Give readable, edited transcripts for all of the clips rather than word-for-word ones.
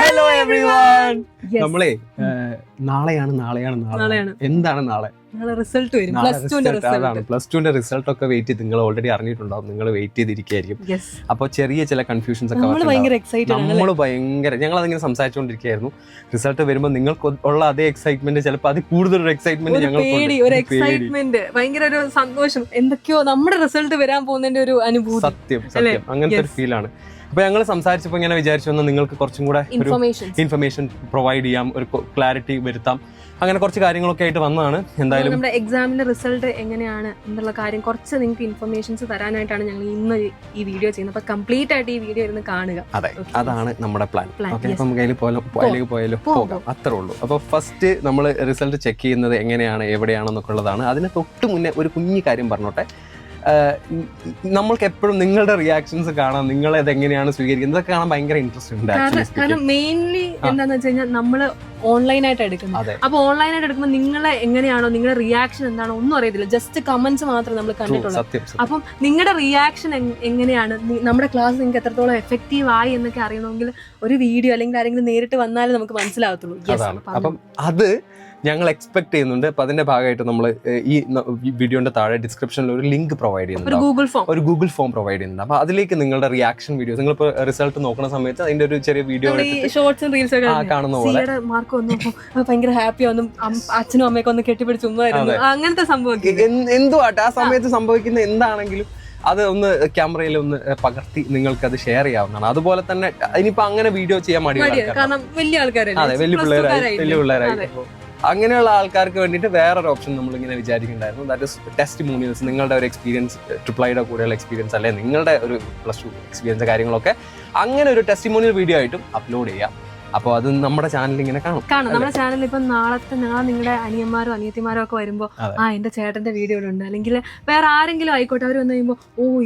Hello everyone. നമ്മളെ നാളെയാണ് എന്താണ് നാളെ? റിസൾട്ട് വരും. പ്ലസ് ടുവിന്റെ റിസൾട്ട് ഒക്കെ വെയിറ്റ് ചെയ്ത് നിങ്ങൾ ഓൾറെഡി അറിഞ്ഞിട്ടുണ്ടാവും. നിങ്ങൾ വെയിറ്റ് ചെയ്തിരിക്കുകയായിരിക്കും. അപ്പോൾ ചെറിയ ചില കൺഫ്യൂഷൻസ് ഒക്കെ നമ്മൾ ഭയങ്കര ഞങ്ങൾ അതിങ്ങനെ സംസാരിച്ചുകൊണ്ടിരിക്കുകയായിരുന്നു. റിസൾട്ട് വരുമ്പോൾ നിങ്ങൾക്ക് ഉള്ള അതേ എക്സൈറ്റ്മെന്റ് ചിലപ്പോൾ അതിൽ കൂടുതലൊരു എക്സൈറ്റ്മെന്റ് എക്സൈറ്റ്മെന്റ് ഭയങ്കര ഒരു സന്തോഷം, എന്തൊക്കെയോ നമ്മുടെ റിസൾട്ട് വരാൻ പോകുന്നതിന്റെ ഒരു അനുഭൂതി. സത്യം അങ്ങനത്തെ ഒരു ഫീലാണ്. അപ്പൊ ഞങ്ങൾ സംസാരിച്ചപ്പോൾ ഇങ്ങനെ വിചാരിച്ചു വന്നാൽ നിങ്ങൾക്ക് കുറച്ചും കൂടെ ഇൻഫർമേഷൻ പ്രൊവൈഡ് ചെയ്യാം, ഒരു ക്ലാരിറ്റി വരുത്താം, അങ്ങനെ കുറച്ച് കാര്യങ്ങളൊക്കെ ആയിട്ട് വന്നതാണ്. എന്തായാലും നമ്മുടെ എക്സാമിന്റെ റിസൾട്ട് എങ്ങനെയാണ് എന്നുള്ള കാര്യം കുറച്ച് നിങ്ങൾക്ക് ഇൻഫർമേഷൻസ് തരാനായിട്ടാണ് ഞങ്ങൾ ഇന്ന് ഈ വീഡിയോ ചെയ്യുന്നത്. അപ്പൊ കംപ്ലീറ്റ് ആയിട്ട് ഈ വീഡിയോ ഇരുന്ന് കാണുക. അതെ, അതാണ് നമ്മുടെ പ്ലാൻ. ഓക്കെ, അപ്പൊ നമുക്ക് പോയാലോ പോകാം, അത്രേ ഉള്ളൂ. അപ്പൊ ഫസ്റ്റ് നമ്മൾ റിസൾട്ട് ചെക്ക് ചെയ്യുന്നത് എങ്ങനെയാണ് എവിടെയാണെന്നൊക്കെ ഉള്ളതാണ്. അതിന് തൊട്ട് മുന്നേ ഒരു കുഞ്ഞു കാര്യം പറഞ്ഞോട്ടെ. നമ്മൾക്ക് എപ്പോഴും നിങ്ങളുടെ റിയാക്ഷൻസ് കാണാം, നിങ്ങൾ ഇതെങ്ങനെയാണ് സ്വീകരിക്കുന്നത്, ഇതൊക്കെ കാണാൻ ഭയങ്കര ഇൻട്രസ്റ്റ് ഉണ്ട്. കാരണം മെയിൻലി എന്താന്ന് വെച്ച് കഴിഞ്ഞാൽ നമ്മള് ഓൺലൈനായിട്ട് എടുക്കുന്നത്. അപ്പൊ ഓൺലൈനായിട്ട് എടുക്കുമ്പോൾ നിങ്ങളെ എങ്ങനെയാണോ, നിങ്ങളുടെ റിയാക്ഷൻ എന്താണോ ഒന്നും അറിയത്തില്ല, ജസ്റ്റ് കമന്റ്സ് മാത്രമേ നമ്മൾ കണ്ടിട്ടുള്ളൂ. അപ്പം നിങ്ങളുടെ റിയാക്ഷൻ എങ്ങനെയാണ്, നമ്മുടെ ക്ലാസ് നിങ്ങൾക്ക് എത്രത്തോളം എഫക്റ്റീവ് ആയി എന്നൊക്കെ അറിയണമെങ്കിൽ ഒരു വീഡിയോ അല്ലെങ്കിൽ ആരെങ്കിലും നേരിട്ട് വന്നാലേ നമുക്ക് മനസ്സിലാവത്തുള്ളൂ. അപ്പം അത് ഞങ്ങൾ എക്സ്പെക്ട് ചെയ്യുന്നുണ്ട്. അപ്പൊ അതിന്റെ ഭാഗമായിട്ട് നമ്മൾ ഈ വീഡിയോന്റെ താഴെ ഡിസ്ക്രിപ്ഷനിൽ ഒരു ലിങ്ക് പ്രൊവൈഡ് ചെയ്യുന്നുണ്ട്, ഒരു ഗൂഗിൾ ഫോം പ്രൊവൈഡ് ചെയ്യുന്നുണ്ട്. അപ്പൊ അതിലേക്ക് നിങ്ങളുടെ റിയാക്ഷൻ വീഡിയോസ്, നിങ്ങളിപ്പോ റിസൾട്ട് നോക്കുന്ന സമയത്ത് അതിന്റെ ഒരു ചെറിയ വീഡിയോ ഷോർട്സും റീൽസും കാണുന്ന പോലെ മാർക്ക് വന്നു ഭയങ്കര ഹാപ്പി ഒന്നും അച്ഛനും അമ്മയൊക്കെ ഒന്ന് കെട്ടിപ്പിടിച്ച് ഉമ്മായിരുന്നു, അങ്ങനത്തെ സംഭവം എന്തുവാട്ടെ ആ സമയത്ത് സംഭവിക്കുന്ന എന്താണെങ്കിലും അത് ഒന്ന് ക്യാമറയിൽ ഒന്ന് പകർത്തി നിങ്ങൾക്ക് അത് ഷെയർ ചെയ്യാവുന്നതാണ്. അതുപോലെ തന്നെ ഇനിയിപ്പോ അങ്ങനെ വീഡിയോ ചെയ്യാൻ മടിയാണ്, കാരണം വലിയ ആൾക്കാരായി, അതെ വലിയ പിള്ളേരായി. അങ്ങനെയുള്ള ആൾക്കാർക്ക് വേണ്ടിയിട്ട് വേറൊരു ഓപ്ഷൻ നമ്മൾ ഇങ്ങനെ വിചാരിക്കുന്നുണ്ടായിരുന്നു. That is testimonials. നിങ്ങളുടെ ഒരു എക്സ്പീരിയൻസ്, ട്രിപ്പിൾ ഐയുടെ കൂടെയുള്ള എക്സ്പീരിയൻസ് അല്ലെ നിങ്ങളുടെ ഒരു പ്ലസ് 2 എക്സ്പീരിയൻസ് കാര്യങ്ങളൊക്കെ അങ്ങനെ ഒരു ടെസ്റ്റിമോണിയൽ വീഡിയോ ആയിട്ടും അപ്ലോഡ് ചെയ്യാം. അപ്പോൾ അത് നമ്മുടെ ചാനലിൽ ഇങ്ങനെ കാണും. നമ്മുടെ ചാനലിൽ ഇപ്പം നാളെ നിങ്ങളുടെ അനിയന്മാരോ അനിയത്തിമാരോ ഒക്കെ വരുമ്പോൾ എന്റെ ചേട്ടന്റെ വീഡിയോ ഉണ്ട്, അല്ലെങ്കിൽ വേറെ ആരെങ്കിലും ആയിക്കോട്ടെ, അവർ വന്നു കഴിയുമ്പോൾ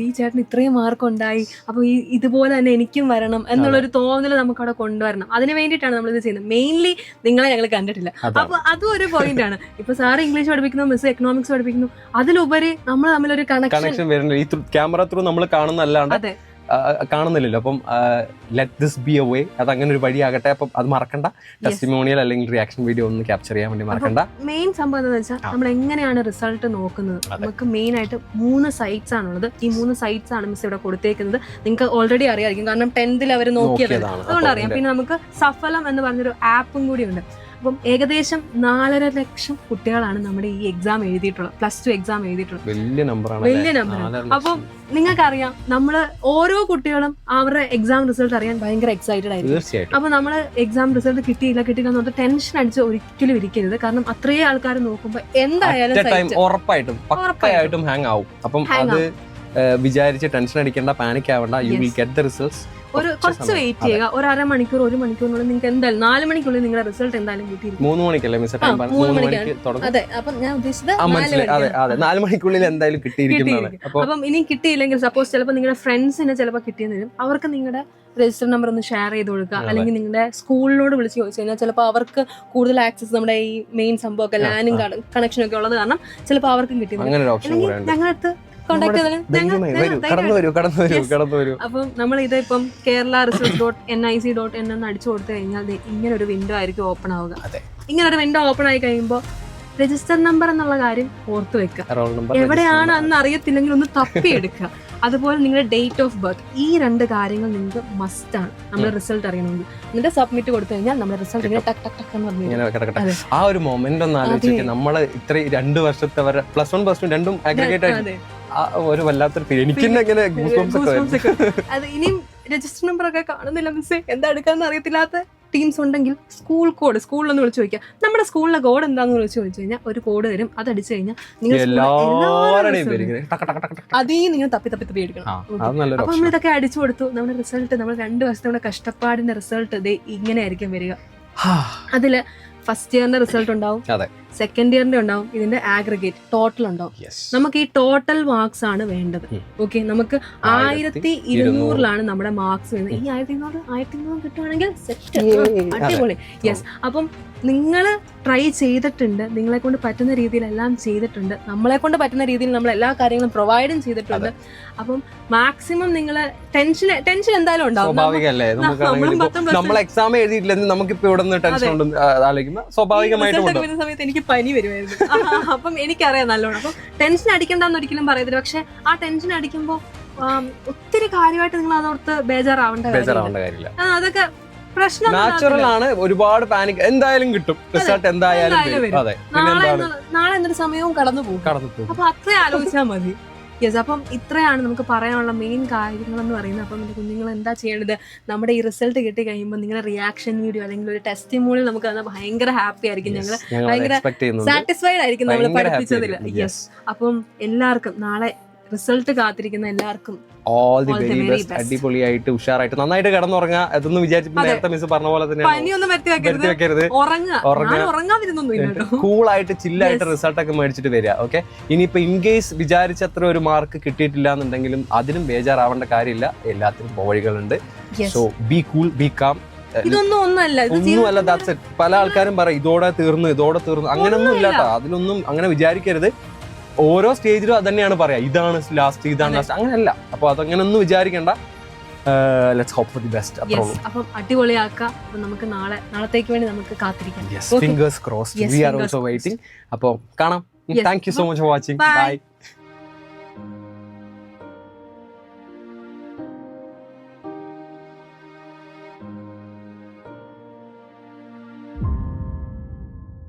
ഈ ചേട്ടൻ ഇത്രയും മാർക്ക് ഉണ്ടായി, അപ്പൊ ഇതുപോലെ തന്നെ എനിക്കും വരണം എന്നുള്ളൊരു തോന്നൽ നമുക്ക് അവിടെ കൊണ്ടുവരണം. അതിന് വേണ്ടിയിട്ടാണ് നമ്മൾ ഇത് ചെയ്യുന്നത്. മെയിൻലി നിങ്ങളെ ഞങ്ങൾ കണ്ടിട്ടില്ല, അപ്പൊ അതും ഒരു പോയിന്റ് ആണ്. ഇപ്പൊ സാറ് ഇംഗ്ലീഷ് പഠിപ്പിക്കുന്നു, മിസ് എക്കണോമിക്സ് പഠിപ്പിക്കുന്നു, അതിലുപരി നമ്മൾ തമ്മിലൊരു കണക്ഷൻ വരുന്നത് ഈ ക്യാമറ ത്രൂ നമ്മൾ കാണുന്നല്ലാണ്ട് കാണുന്നില്ലല്ലോ. അപ്പം let this B a way, അത് അങ്ങനെ ഒരു വഴിയാകട്ടെ. അപ്പം അത് മറക്കണ്ട, ടെസ്റ്റിമോണിയൽ അല്ലെങ്കിൽ റിയാക്ഷൻ വീഡിയോ ഒന്ന് ക്യാപ്ചർ ചെയ്യാൻ വേണ്ടി മറക്കണ്ട. മെയിൻ സംഭവം എന്താണെന്ന് വെച്ചാൽ നമ്മൾ എങ്ങനെയാണ് റിസൾട്ട് നോക്കുന്നത്. നമുക്ക് മെയിൻ ആയിട്ട് 3 സൈറ്റ്സ് ആണുള്ളത്. ഈ 3 സൈറ്റ്സ് ആണ് മിസ് ഇവിടെ കൊടുത്തേക്കുന്നത്. നിങ്ങൾക്ക് ഓൾറെഡി അറിയാമായിരിക്കും, കാരണം 10th അവർ നോക്കിയത്, അതുകൊണ്ട് അറിയാം. പിന്നെ നമുക്ക് സഫലം എന്ന് പറഞ്ഞൊരു ആപ്പും കൂടി ഉണ്ട്. അപ്പം ഏകദേശം 4.5 ലക്ഷം കുട്ടികളാണ് നമ്മുടെ ഈ എക്സാം എഴുതിയിട്ടുള്ളത്, പ്ലസ് 2 എക്സാം എഴുതിയിട്ടുള്ളത്. വലിയ നമ്പറാണ്. അപ്പം നിങ്ങൾക്കറിയാം, നമ്മള് ഓരോ കുട്ടികളും അവരുടെ എക്സാം റിസൾട്ട് അറിയാൻ ഭയങ്കര എക്സൈറ്റഡ് ആയിരിക്കും. അപ്പൊ നമ്മള് എക്സാം റിസൾട്ട് കിട്ടിയില്ല എന്ന് പറഞ്ഞാൽ ടെൻഷൻ അടിച്ച് ഒരിക്കലും ഇരിക്കരുത്. കാരണം അത്രയും ആൾക്കാർ നോക്കുമ്പോ എന്തായാലും ഉറപ്പായിട്ടും ഹാങ് ആവും. അപ്പം അത് വിചാരിച്ച് ടെൻഷൻ അടിക്കേണ്ട, പാനിക് ആവണ്ട. You will get the results. കുറച്ച് വെയിറ്റ് ചെയ്യുക, ഒരു അരമണിക്കൂർ 1 മണിക്കൂറിനുള്ളിൽ നിങ്ങൾക്ക് എന്തായാലും 4 മണിക്കുള്ളിൽ നിങ്ങളുടെ റിസൾട്ട് എന്തായാലും കിട്ടിയിരിക്കും. 3 മണിക്കല്ലേ മിസ് ടൈം? 3 മണിക്ക് തുടങ്ങും. അതെ, അപ്പം ഞാൻ ഉദ്ദേശിച്ചത് 4 മണിക്കുള്ളിൽ എന്തായാലും കിട്ടിയിരിക്കുന്നതാണ്. അപ്പം ഇനി കിട്ടിയില്ലെങ്കിൽ സപ്പോസ് ചിലപ്പോൾ നിങ്ങളുടെ ഫ്രണ്ട്സിന് ചിലപ്പോൾ കിട്ടിയെന്ന് വരും, അവർക്ക് നിങ്ങളുടെ രജിസ്റ്റർ നമ്പർ ഒന്ന് ഷെയർ ചെയ്ത് കൊടുക്കുക, അല്ലെങ്കിൽ നിങ്ങളുടെ സ്കൂളിനോട് വിളിച്ച് ചോദിച്ചു കഴിഞ്ഞാൽ ചിലപ്പോൾ അവർക്ക് കൂടുതൽ ആക്സസ് നമ്മുടെ ഈ മെയിൻ സംഭവമൊക്കെ ലാനും കണക്ഷനും ഒക്കെ ഉള്ളത് കാരണം ചിലപ്പോൾ അവർക്കും കിട്ടിയില്ല. ഞങ്ങളടുത്ത് അപ്പം നമ്മൾ ഇതിപ്പം kerala.research.nic.in എന്ന് അടിച്ചു കൊടുത്തു കഴിഞ്ഞാൽ ഇങ്ങനെ ഒരു വിൻഡോ ആയിരിക്കും ഓപ്പൺ ആവുക. ഇങ്ങനെ ഒരു വിൻഡോ ഓപ്പൺ ആയി കഴിയുമ്പോൾ രജിസ്റ്റർ നമ്പർ എന്നുള്ള കാര്യം ഓർത്തു വെക്കുക. എവിടെയാണ് അന്ന് അറിയത്തില്ലെങ്കിൽ ഒന്ന് തപ്പിയെടുക്കുക. അതുപോലെ നിങ്ങളുടെ ഡേറ്റ് ഓഫ് ബർത്ത്, ഈ 2 കാര്യങ്ങൾ നിങ്ങൾക്ക് മസ്റ്റ് ആണ് നമ്മുടെ റിസൾട്ട് അറിയണമെങ്കിൽ. എന്നിട്ട് സബ്മിറ്റ് കൊടുത്തു കഴിഞ്ഞാൽ നമ്മുടെ റിസൾട്ട് ഇങ്ങനെ ടക്ക് ടക്ക് ടക്ക് എന്ന് പറഞ്ഞു. ആ ഒരു മൊമെന്റ് ഒന്ന് ആലോചിക്കുക. നമ്മള് ഇത്ര 2 വർഷത്തെ വരെ പ്ലസ് 1 പ്ലസ് 2 രണ്ടും അഗ്രിഗേറ്റ് ആയിട്ട് ഒരു വല്ലാത്തൊരു ഫീൽ. എനിക്ക് അത് ഇനിയും രജിസ്റ്റർ നമ്പർ ഒക്കെ കാണുന്നില്ല മിസ്സേ, എന്താ എടുക്കാന്ന് അറിയത്തില്ലാത്ത ടീംസ് ഉണ്ടെങ്കിൽ സ്കൂൾ കോഡ്, സ്കൂളിലൊന്ന് വിളിച്ചു ചോദിക്കുക. നമ്മുടെ സ്കൂളിലെ കോഡ് എന്താന്ന് വിളിച്ചു ചോദിച്ചു കഴിഞ്ഞാൽ ഒരു കോഡ് തരും. അത് അടിച്ചു കഴിഞ്ഞാൽ നിങ്ങൾ അതീ നിങ്ങൾ തപ്പി എടുക്കണം. അപ്പൊ നമ്മൾ ഇതൊക്കെ അടിച്ചു കൊടുത്തു. നമ്മുടെ റിസൾട്ട്, നമ്മൾ 2 വർഷത്തെ കഷ്ടപ്പാടിന്റെ റിസൾട്ട് ഇങ്ങനെ ആയിരിക്കും വരിക. അതില് ഫസ്റ്റ് ഇയറിന്റെ റിസൾട്ട് ഉണ്ടാവും, സെക്കൻഡ് ഇയറിന്റെ ഉണ്ടാവും, ഇതിന്റെ ആഗ്രിഗേറ്റ് ടോട്ടൽ ഉണ്ടാവും. നമുക്ക് ഈ ടോട്ടൽ മാർക്സ് ആണ് വേണ്ടത്. ഓക്കെ, നമുക്ക് 1200 നമ്മുടെ മാർക്സ് വരുന്നത്. ഈ 1200 കിട്ടുവാണെങ്കിൽ സെറ്റ്, അടിപൊളി. യെസ്, അപ്പം നിങ്ങൾ ട്രൈ ചെയ്തിട്ടുണ്ട്, നിങ്ങളെ കൊണ്ട് പറ്റുന്ന രീതിയിൽ എല്ലാം ചെയ്തിട്ടുണ്ട്, നമ്മളെ കൊണ്ട് പറ്റുന്ന രീതിയിൽ നമ്മൾ എല്ലാ കാര്യങ്ങളും പ്രൊവൈഡും ചെയ്തിട്ടുണ്ട്. അപ്പം മാക്സിമം നിങ്ങൾ ടെൻഷൻ എന്തായാലും ഉണ്ടാവും. സ്വാഭാവികമല്ലേ, നമ്മൾ എക്സാം എഴുതിയിട്ടില്ലെങ്കിൽ നമുക്കിപ്പോ ഇവിടെ നിന്ന് ടെൻഷൻ സ്വാഭാവികമായിട്ട് സമയത്ത് എനിക്ക് പനി വരുമായിരുന്നു. അപ്പം എനിക്കറിയാം നല്ലോണം. അപ്പം ടെൻഷൻ അടിക്കണ്ടെന്ന് ഒരിക്കലും പറയത്തില്ല. പക്ഷെ ആ ടെൻഷൻ അടിക്കുമ്പോൾ ഒത്തിരി കാര്യമായിട്ട് നിങ്ങൾ അതോർത്ത് ബേജാറാവേണ്ട കാര്യമില്ല. അതൊക്കെ നാച്ചുറൽ ആണ്. ഒരുപാട് പാനിക് എന്തായാലും കിട്ടും, റിസൾട്ട് എന്തായാലും നാളെ എന്നൊരു സമയവും കടന്നു പോകും. അപ്പൊ അത്ര ആലോചിച്ചാൽ മതി. യെസ്, അപ്പം ഇത്രയാണ് നമുക്ക് പറയാനുള്ള മെയിൻ കാര്യങ്ങൾ എന്ന് പറയുന്നത്. അപ്പം എൻ്റെ കുഞ്ഞുങ്ങൾ എന്താ ചെയ്യേണ്ടത്, നമ്മുടെ ഈ റിസൾട്ട് കിട്ടി കഴിയുമ്പോൾ നിങ്ങളുടെ റിയാക്ഷൻ വീഡിയോ അല്ലെങ്കിൽ ഒരു ടെസ്റ്റിമോണിയൽ നമുക്ക് തന്നാൽ ഭയങ്കര ഹാപ്പി ആയിരിക്കും. ഞങ്ങൾ ഭയങ്കര സാറ്റിസ്ഫൈഡ് ആയിരിക്കും നമ്മൾ പഠിപ്പിച്ചതിൽ. യെസ്, അപ്പം എല്ലാവർക്കും നാളെ റിസൾട്ട് കാത്തിരിക്കുന്ന എല്ലാവർക്കും ഓൾ ദി വെരി ബെസ്റ്റ്. അടിപൊളിയായിട്ട് ഉഷാറായിട്ട് നന്നായിട്ട് കിടന്നുറങ്ങുക. അതൊന്നും വിചാരിച്ചു നേരത്തെ മിസ് പറഞ്ഞ പോലെ തന്നെ കൂളായിട്ട് ചില്ലായിട്ട് റിസൾട്ട് ഒക്കെ മേടിച്ചിട്ട് വരിക. ഓക്കെ, ഇനിയിപ്പോ ഇൻ കേസ് വിചാരിച്ചത്ര ഒരു മാർക്ക് കിട്ടിയിട്ടില്ല എന്നുണ്ടെങ്കിലും അതിനും ബേജാറാവേണ്ട കാര്യമില്ല, എല്ലാത്തിനും വഴികളുണ്ട്. So B cool, B calm. ഒന്നുമല്ല, ദാറ്റ്സ് ഇറ്റ്. പല ആൾക്കാരും പറയും ഇതോടെ തീർന്നു അങ്ങനെയൊന്നും ഇല്ലാട്ടോ. അതിലൊന്നും അങ്ങനെ വിചാരിക്കരുത്. ഓരോ സ്റ്റേജിലും അത് തന്നെയാണ് പറയാ, ഇതാണ് ലാസ്റ്റ്, ഇതാണ് ലാസ്റ്റ്, അങ്ങനെയല്ല. അപ്പൊ അതങ്ങനെ ഒന്നും വിചാരിക്കണ്ട. Let's hope for the best. അപ്പം അടിപൊളിയാക്കാം. അപ്പൊ നമുക്ക് നാളത്തേക്ക് വേണ്ടി നമുക്ക് കാത്തിരിക്കാം. Fingers crossed. We are also waiting. അപ്പോൾ കാണാം. Thank you so much for watching. By.